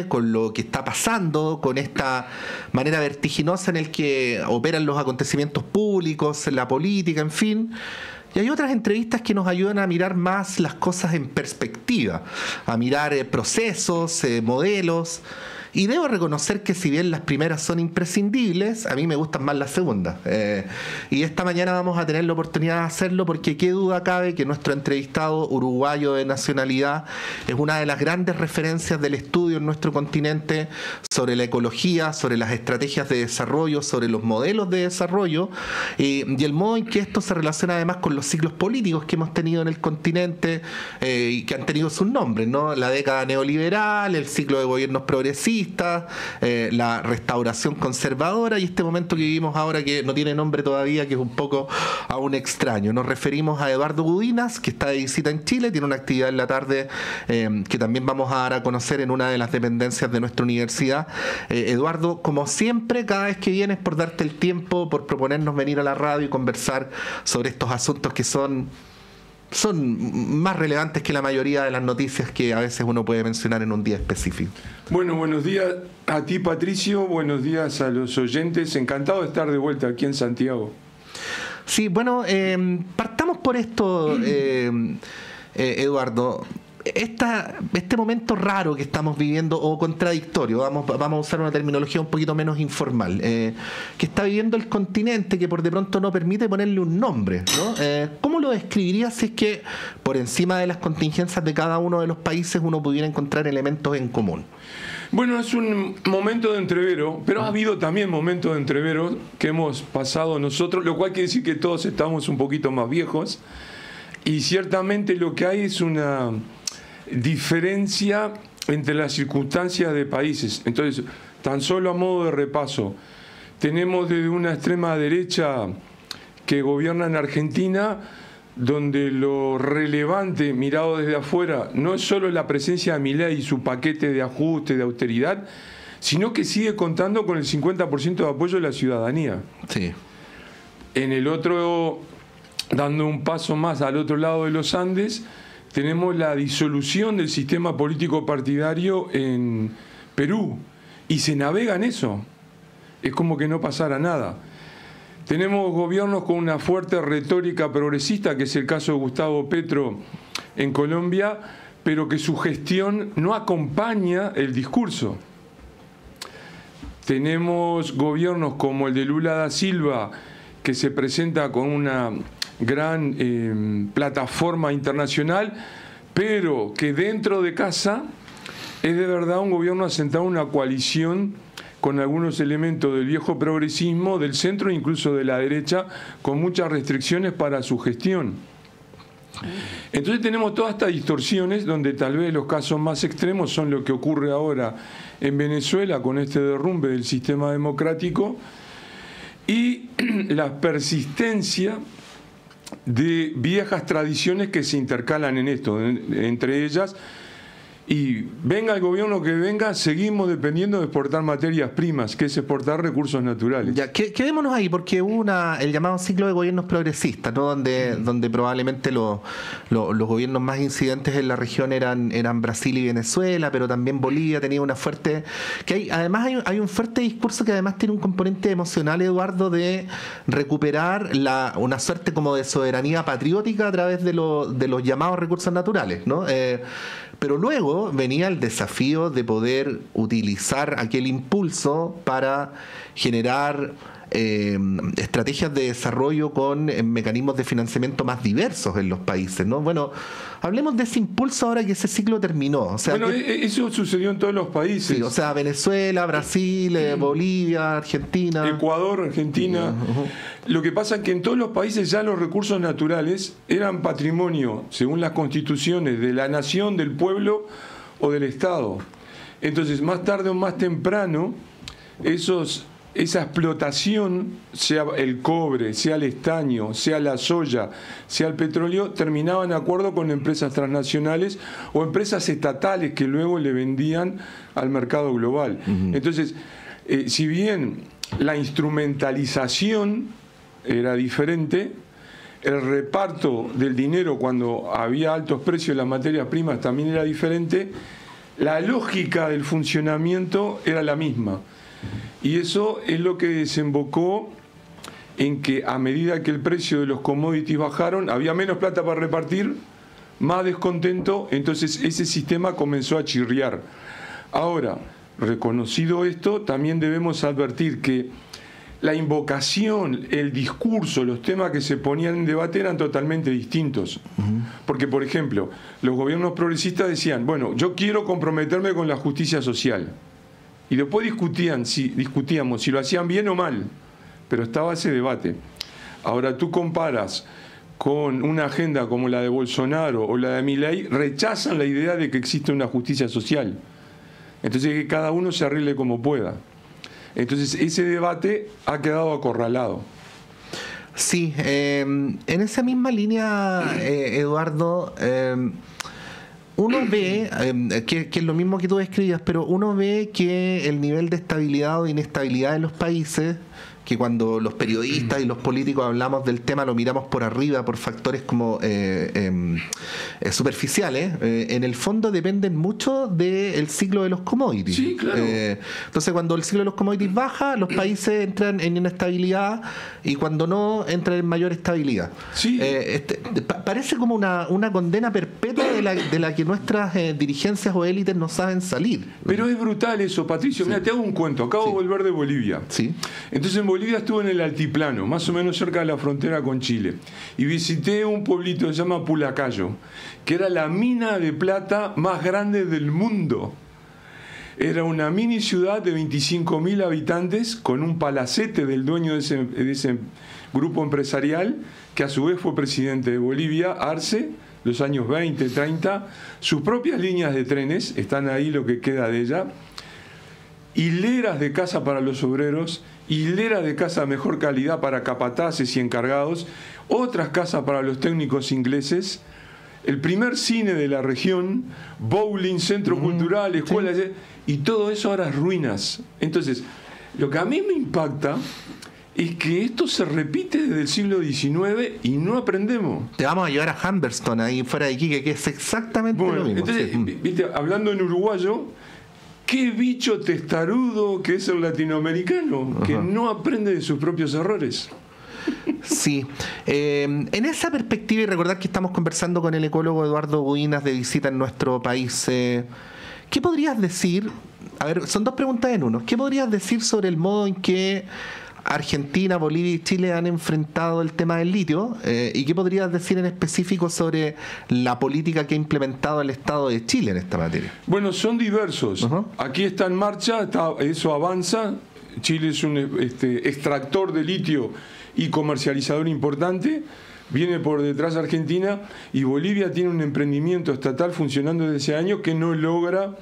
con lo que está pasando, con esta manera vertiginosa en el que operan los acontecimientos públicos, la política, en fin. Y hay otras entrevistas que nos ayudan a mirar más las cosas en perspectiva, a mirar procesos, modelos. Y debo reconocer que si bien las primeras son imprescindibles, a mí me gustan más las segundas. Y esta mañana vamos a tener la oportunidad de hacerlo porque qué duda cabe que nuestro entrevistado uruguayo de nacionalidad es una de las grandes referencias del estudio en nuestro continente sobre la ecología, sobre las estrategias de desarrollo, sobre los modelos de desarrollo y el modo en que esto se relaciona además con los ciclos políticos que hemos tenido en el continente y que han tenido sus nombres, ¿no? La década neoliberal, el ciclo de gobiernos progresistas, la restauración conservadora y este momento que vivimos ahora que no tiene nombre todavía, que es un poco aún extraño. Nos referimos a Eduardo Gudinas, que está de visita en Chile, tiene una actividad en la tarde que también vamos a dar a conocer en una de las dependencias de nuestra universidad. Eduardo, como siempre, cada vez que vienes, por darte el tiempo, por proponernos venir a la radio y conversar sobre estos asuntos que son más relevantes que la mayoría de las noticias que a veces uno puede mencionar en un día específico. Bueno, buenos días a ti, Patricio, buenos días a los oyentes, encantado de estar de vuelta aquí en Santiago. Sí, bueno, partamos por esto, Eduardo. Este momento raro que estamos viviendo, o contradictorio, vamos a usar una terminología un poquito menos informal, que está viviendo el continente, que por de pronto no permite ponerle un nombre, ¿no? ¿Cómo lo describirías si es que por encima de las contingencias de cada uno de los países uno pudiera encontrar elementos en común? Bueno, es un momento de entrevero, pero ha habido también momentos de entrevero que hemos pasado nosotros, lo cual quiere decir que todos estamos un poquito más viejos, y ciertamente lo que hay es una diferencia entre las circunstancias de países. Entonces, tan solo a modo de repaso, tenemos desde una extrema derecha que gobierna en Argentina, donde lo relevante mirado desde afuera no es solo la presencia de Milei y su paquete de ajuste, de austeridad, sino que sigue contando con el 50% de apoyo de la ciudadanía. Sí. En el otro, dando un paso más al otro lado de los Andes, tenemos la disolución del sistema político partidario en Perú y se navega en eso. Es como que no pasara nada. Tenemos gobiernos con una fuerte retórica progresista, que es el caso de Gustavo Petro en Colombia, pero que su gestión no acompaña el discurso. Tenemos gobiernos como el de Lula da Silva, que se presenta con una gran plataforma internacional, pero que dentro de casa es de verdad un gobierno asentado en una coalición con algunos elementos del viejo progresismo, del centro e incluso de la derecha, con muchas restricciones para su gestión. Entonces tenemos todas estas distorsiones, donde tal vez los casos más extremos son lo que ocurre ahora en Venezuela con este derrumbe del sistema democrático y la persistencia de viejas tradiciones que se intercalan en esto, entre ellas, y venga el gobierno que venga, seguimos dependiendo de exportar materias primas, que es exportar recursos naturales. Ya, quedémonos ahí, porque hubo el llamado ciclo de gobiernos progresistas, ¿no? Donde probablemente los gobiernos más incidentes en la región eran Brasil y Venezuela, pero también Bolivia tenía una fuerte... Además hay un fuerte discurso que además tiene un componente emocional, Eduardo, de recuperar una suerte como de soberanía patriótica a través de los llamados recursos naturales, ¿no? Pero luego venía el desafío de poder utilizar aquel impulso para generar estrategias de desarrollo con mecanismos de financiamiento más diversos en los países, ¿no? Bueno, hablemos de ese impulso ahora que ese ciclo terminó. O sea, bueno, eso sucedió en todos los países. Sí, o sea, Venezuela, Brasil, Bolivia, Argentina. Ecuador, Argentina. Lo que pasa es que en todos los países ya los recursos naturales eran patrimonio, según las constituciones, de la nación, del pueblo o del Estado. Entonces, más tarde o más temprano, esa explotación, sea el cobre, sea el estaño, sea la soya, sea el petróleo, terminaba en acuerdo con empresas transnacionales o empresas estatales que luego le vendían al mercado global. Entonces, si bien la instrumentalización era diferente, el reparto del dinero cuando había altos precios en las materias primas también era diferente, la lógica del funcionamiento era la misma. Y eso es lo que desembocó en que a medida que el precio de los commodities bajaron, había menos plata para repartir, más descontento, entonces ese sistema comenzó a chirriar. Ahora, reconocido esto, también debemos advertir que la invocación, el discurso, los temas que se ponían en debate eran totalmente distintos. Porque, por ejemplo, los gobiernos progresistas decían, bueno, yo quiero comprometerme con la justicia social. Y después discutíamos si lo hacían bien o mal, pero estaba ese debate. Ahora tú comparas con una agenda como la de Bolsonaro o la de Milei, rechazan la idea de que existe una justicia social. Entonces que cada uno se arregle como pueda. Entonces ese debate ha quedado acorralado. Sí, en esa misma línea, Eduardo, uno ve, que es lo mismo que tú describías, pero uno ve que el nivel de estabilidad o de inestabilidad en los países, que cuando los periodistas y los políticos hablamos del tema lo miramos por arriba por factores como superficiales, en el fondo dependen mucho del ciclo de los commodities. Sí, claro. Entonces cuando el ciclo de los commodities baja, los países entran en inestabilidad, y cuando no, entran en mayor estabilidad. Sí. Parece como una condena perpetua de la que nuestras dirigencias o élites no saben salir. Pero es brutal eso, Patricio. Sí. Mira, te hago un cuento. Acabo de volver de Bolivia. Sí. Entonces en Bolivia estuve en el altiplano, más o menos cerca de la frontera con Chile, y visité un pueblito que se llama Pulacayo, que era la mina de plata más grande del mundo. Era una mini ciudad de 25.000 habitantes con un palacete del dueño de ese grupo empresarial, que a su vez fue presidente de Bolivia, Arce, los años 20, 30, sus propias líneas de trenes, están ahí lo que queda de ella, hileras de casa para los obreros, hileras de casa de mejor calidad para capataces y encargados, otras casas para los técnicos ingleses, el primer cine de la región, bowling, centro cultural, escuela, sí. Y todo eso ahora es ruinas. Entonces, lo que a mí me impacta es que esto se repite desde el siglo XIX y no aprendemos. Te vamos a llevar a Humberston, ahí fuera de Iquique, que es exactamente lo mismo. Entonces, sí. ¿Viste? Hablando en uruguayo, qué bicho testarudo que es el latinoamericano, que no aprende de sus propios errores. Sí. En esa perspectiva, y recordar que estamos conversando con el ecólogo Eduardo Buinas de visita en nuestro país, ¿qué podrías decir? A ver, son dos preguntas en uno. ¿Qué podrías decir sobre el modo en que Argentina, Bolivia y Chile han enfrentado el tema del litio? ¿Y qué podrías decir en específico sobre la política que ha implementado el Estado de Chile en esta materia? Bueno, son diversos. Aquí está en marcha, eso avanza. Chile es un extractor de litio y comercializador importante. Viene por detrás Argentina, y Bolivia tiene un emprendimiento estatal funcionando desde ese año que no logra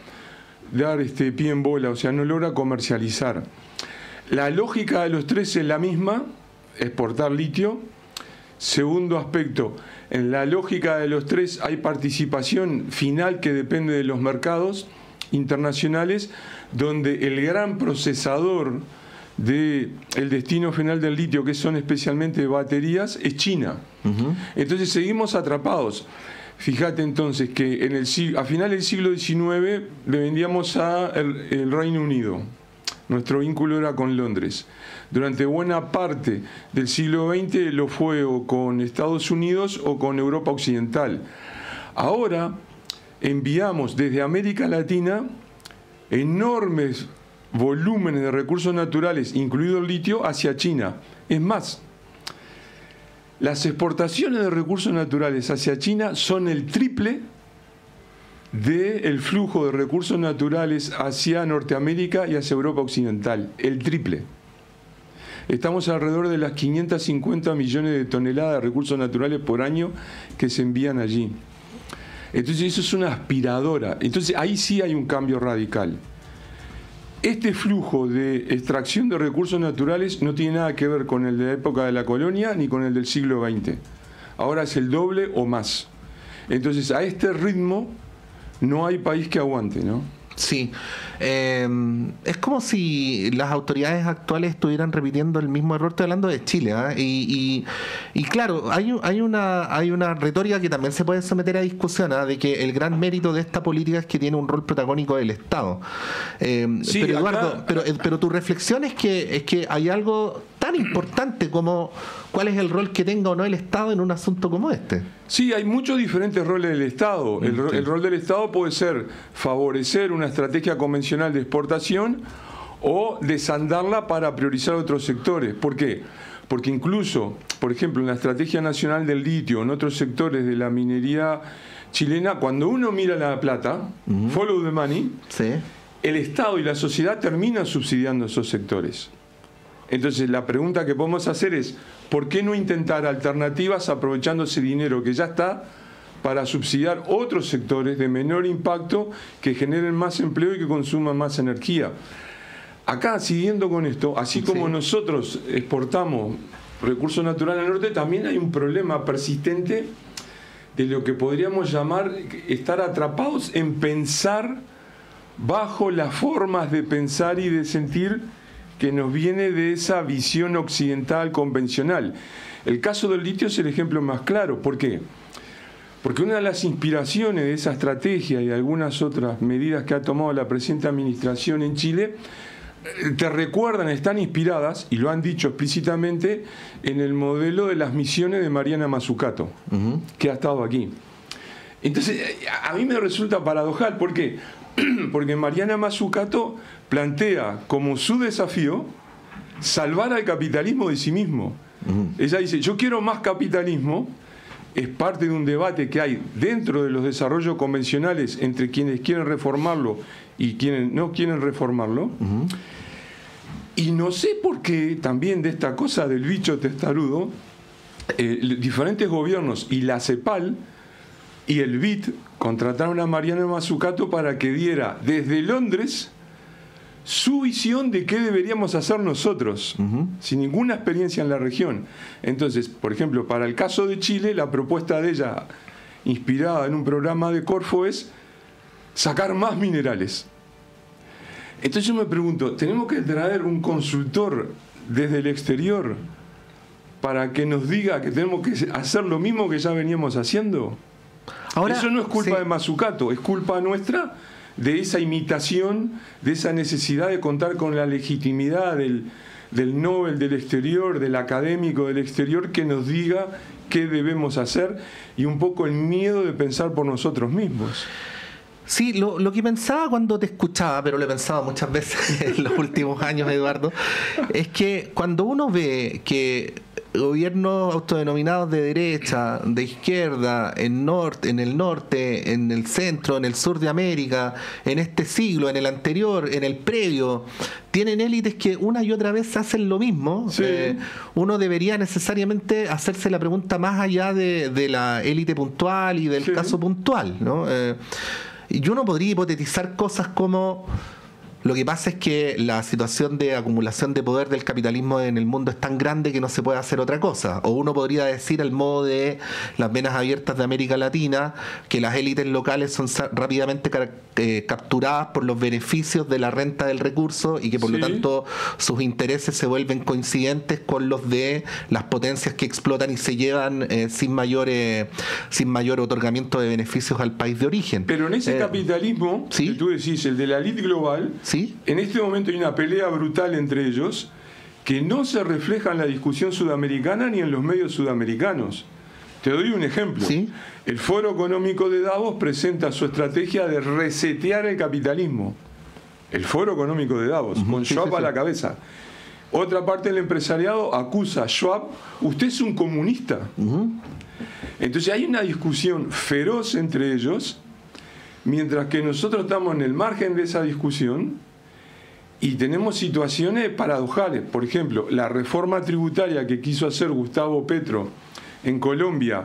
dar pie en bola, o sea, no logra comercializar. La lógica de los tres es la misma, exportar litio. Segundo aspecto, en la lógica de los tres hay participación final que depende de los mercados internacionales, donde el gran procesador del destino final del litio, que son especialmente baterías, es China. Entonces seguimos atrapados. Fíjate entonces que a finales del siglo XIX le vendíamos al Reino Unido. Nuestro vínculo era con Londres. Durante buena parte del siglo XX lo fue o con Estados Unidos o con Europa Occidental. Ahora enviamos desde América Latina enormes volúmenes de recursos naturales, incluido el litio, hacia China. Es más, las exportaciones de recursos naturales hacia China son el triple del flujo de recursos naturales hacia Norteamérica y hacia Europa Occidental. El triple. Estamos alrededor de las 550 millones de toneladas de recursos naturales por año que se envían allí. Entonces eso es una aspiradora. Entonces ahí sí hay un cambio radical. Este flujo de extracción de recursos naturales no tiene nada que ver con el de la época de la colonia ni con el del siglo XX. Ahora es el doble o más. Entonces, a este ritmo no hay país que aguante, ¿no? Sí, es como si las autoridades actuales estuvieran repitiendo el mismo error. Estoy hablando de Chile, ¿eh? Y claro, hay una retórica que también se puede someter a discusión, ¿eh? De que el gran mérito de esta política es que tiene un rol protagónico del Estado. Sí, pero Eduardo, acá... pero tu reflexión es que hay algo tan importante como cuál es el rol que tenga o no el Estado en un asunto como este. Sí, hay muchos diferentes roles del Estado. El rol del Estado puede ser favorecer una estrategia convencional de exportación o desandarla para priorizar otros sectores. ¿Por qué? Porque incluso, por ejemplo, en la Estrategia Nacional del Litio, en otros sectores de la minería chilena, cuando uno mira la plata, follow the money, sí, el Estado y la sociedad terminan subsidiando esos sectores. Entonces la pregunta que podemos hacer es, ¿por qué no intentar alternativas aprovechando ese dinero que ya está para subsidiar otros sectores de menor impacto que generen más empleo y que consuman más energía? Acá, siguiendo con esto, así como nosotros exportamos recursos naturales al norte, también hay un problema persistente de lo que podríamos llamar estar atrapados en pensar bajo las formas de pensar y de sentir que nos viene de esa visión occidental convencional. El caso del litio es el ejemplo más claro. ¿Por qué? Porque una de las inspiraciones de esa estrategia y de algunas otras medidas que ha tomado la presente administración en Chile, te recuerdan, están inspiradas, y lo han dicho explícitamente, en el modelo de las misiones de Mariana Mazzucato, que ha estado aquí. Entonces, a mí me resulta paradojal. ¿Por qué? Porque Mariana Mazzucato plantea como su desafío salvar al capitalismo de sí mismo. Ella dice, yo quiero más capitalismo, es parte de un debate que hay dentro de los desarrollos convencionales entre quienes quieren reformarlo y quienes no quieren reformarlo. Y no sé por qué también de esta cosa del bicho testarudo, diferentes gobiernos y la CEPAL y el BID contrataron a Mariana Mazzucato para que diera desde Londres su visión de qué deberíamos hacer nosotros, sin ninguna experiencia en la región. Entonces, por ejemplo, para el caso de Chile, la propuesta de ella, inspirada en un programa de Corfo, es sacar más minerales. Entonces yo me pregunto, ¿tenemos que traer un consultor desde el exterior para que nos diga que tenemos que hacer lo mismo que ya veníamos haciendo? Ahora, eso no es culpa de Mazzucato, es culpa nuestra, de esa imitación, de esa necesidad de contar con la legitimidad del Nobel del exterior, del académico del exterior, que nos diga qué debemos hacer, y un poco el miedo de pensar por nosotros mismos. Sí, lo que pensaba cuando te escuchaba, pero lo he pensado muchas veces en los últimos años, Eduardo, es que cuando uno ve que gobiernos autodenominados de derecha, de izquierda, en el norte, en el centro, en el sur de América, en este siglo, en el anterior, en el previo, tienen élites que una y otra vez hacen lo mismo, uno debería necesariamente hacerse la pregunta más allá de la élite puntual y del caso puntual, ¿no? Y uno podría hipotetizar cosas como: lo que pasa es que la situación de acumulación de poder del capitalismo en el mundo es tan grande que no se puede hacer otra cosa. O uno podría decir, al modo de las venas abiertas de América Latina, que las élites locales son rápidamente capturadas por los beneficios de la renta del recurso y que por lo tanto sus intereses se vuelven coincidentes con los de las potencias que explotan y se llevan sin mayor otorgamiento de beneficios al país de origen. Pero en ese capitalismo, que tú decís, el de la élite global, en este momento hay una pelea brutal entre ellos que no se refleja en la discusión sudamericana ni en los medios sudamericanos. Te doy un ejemplo. El Foro Económico de Davos presenta su estrategia de resetear el capitalismo. El Foro Económico de Davos, con Schwab a la cabeza. Otra parte del empresariado acusa a Schwab: usted es un comunista. Entonces hay una discusión feroz entre ellos, mientras que nosotros estamos en el margen de esa discusión y tenemos situaciones paradojales. Por ejemplo, la reforma tributaria que quiso hacer Gustavo Petro en Colombia,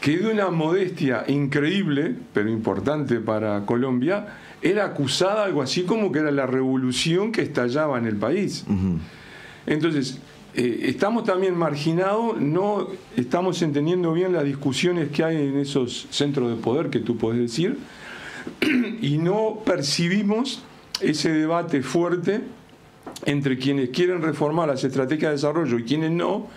que de una modestia increíble, pero importante para Colombia, era acusada algo así como que era la revolución que estallaba en el país. Entonces, estamos también marginados, no estamos entendiendo bien las discusiones que hay en esos centros de poder que tú podés decir. y no percibimos ese debate fuerte entre quienes quieren reformar las estrategias de desarrollo y quienes no,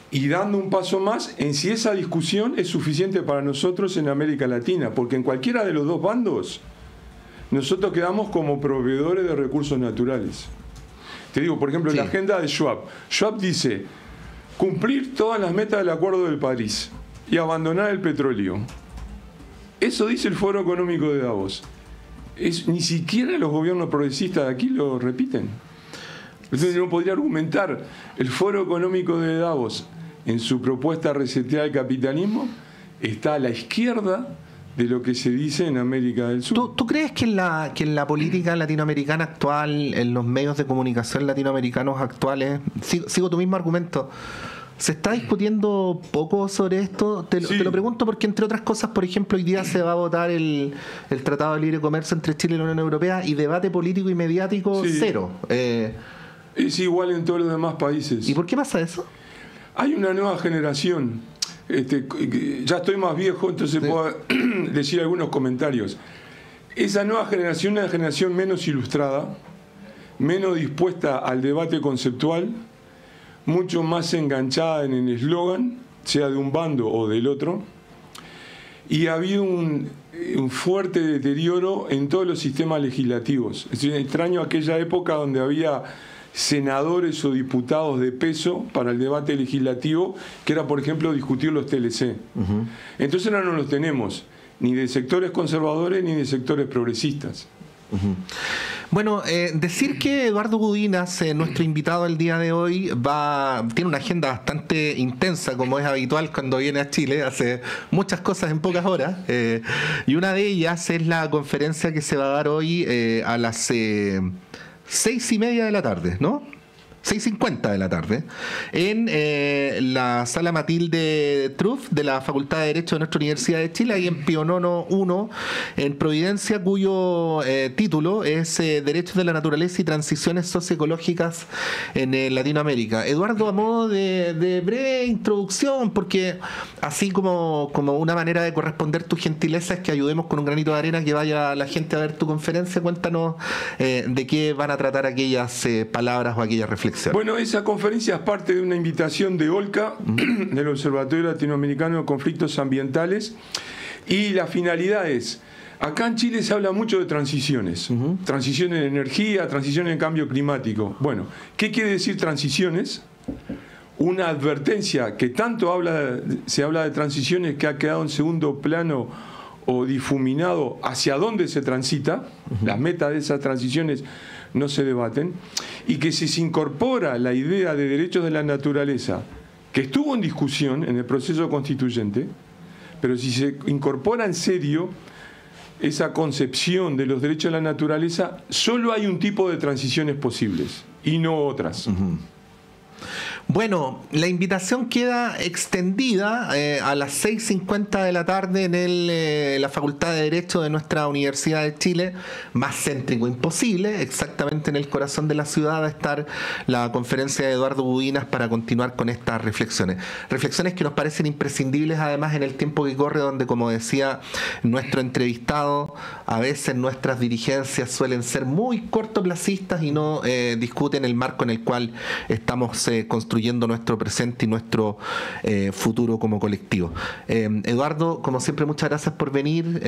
y dando un paso más en si esa discusión es suficiente para nosotros en América Latina, porque en cualquiera de los dos bandos nosotros quedamos como proveedores de recursos naturales. Te digo, por ejemplo, la agenda de Schwab. Schwab dice cumplir todas las metas del Acuerdo de París y abandonar el petróleo. Eso dice el Foro Económico de Davos. Ni siquiera los gobiernos progresistas de aquí lo repiten. Entonces no podría argumentar el Foro Económico de Davos en su propuesta de resetear el capitalismo está a la izquierda de lo que se dice en América del Sur. ¿Tú crees que en la política latinoamericana actual, en los medios de comunicación latinoamericanos actuales, sigo tu mismo argumento, se está discutiendo poco sobre esto? Te lo pregunto porque, entre otras cosas, por ejemplo, hoy día se va a votar el Tratado de Libre Comercio entre Chile y la Unión Europea, y debate político y mediático cero. Es igual en todos los demás países. ¿Y por qué pasa eso? Hay una nueva generación. Ya estoy más viejo, entonces puedo decir algunos comentarios. Esa nueva generación es una generación menos ilustrada, menos dispuesta al debate conceptual, mucho más enganchada en el eslogan, sea de un bando o del otro, y ha habido un fuerte deterioro en todos los sistemas legislativos. Es decir, extraño aquella época donde había senadores o diputados de peso para el debate legislativo, que era, por ejemplo, discutir los TLC. Entonces ahora no los tenemos, ni de sectores conservadores ni de sectores progresistas. Bueno, decir que Eduardo Budinas, nuestro invitado el día de hoy, tiene una agenda bastante intensa, como es habitual cuando viene a Chile, hace muchas cosas en pocas horas, y una de ellas es la conferencia que se va a dar hoy a las 6:30 de la tarde, ¿no? 6:50 de la tarde, en la Sala Matilde Truff de la Facultad de Derecho de nuestra Universidad de Chile, ahí en Pío Nono 1, en Providencia, cuyo título es Derechos de la Naturaleza y Transiciones Socioecológicas en Latinoamérica. Eduardo, a modo de breve introducción, porque así como una manera de corresponder tu gentileza es que ayudemos con un granito de arena que vaya la gente a ver tu conferencia. Cuéntanos de qué van a tratar aquellas palabras o aquellas reflexiones. Bueno, esa conferencia es parte de una invitación de OLCA, del Observatorio Latinoamericano de Conflictos Ambientales, y la finalidad es, acá en Chile se habla mucho de transiciones, transiciones de energía, transiciones en cambio climático. Bueno, ¿qué quiere decir transiciones? Una advertencia que tanto se habla de transiciones que ha quedado en segundo plano o difuminado hacia dónde se transita, las metas de esas transiciones no se debaten, y que si se incorpora la idea de derechos de la naturaleza, que estuvo en discusión en el proceso constituyente, pero si se incorpora en serio esa concepción de los derechos de la naturaleza, solo hay un tipo de transiciones posibles y no otras. Bueno, la invitación queda extendida a las 6:50 de la tarde en la Facultad de Derecho de nuestra Universidad de Chile, más céntrico imposible, exactamente en el corazón de la ciudad va a estar la conferencia de Eduardo Budinas para continuar con estas reflexiones. Reflexiones que nos parecen imprescindibles además en el tiempo que corre, donde, como decía nuestro entrevistado, a veces nuestras dirigencias suelen ser muy cortoplacistas y no discuten el marco en el cual estamos construyendo nuestro presente y nuestro futuro como colectivo. Eduardo, como siempre, muchas gracias por venir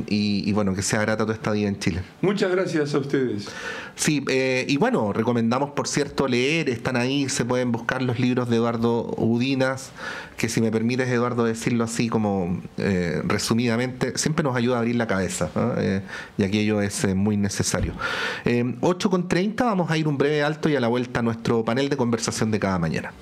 y bueno, que sea grata tu estadía en Chile. Muchas gracias a ustedes. Sí, y bueno, recomendamos, por cierto, leer, están ahí, se pueden buscar los libros de Eduardo Budinas, que, si me permites, Eduardo, decirlo así como resumidamente, siempre nos ayuda a abrir la cabeza, y aquello es muy necesario. 8:30, vamos a ir un breve alto y a la vuelta a nuestro panel de conversación de cada mañana.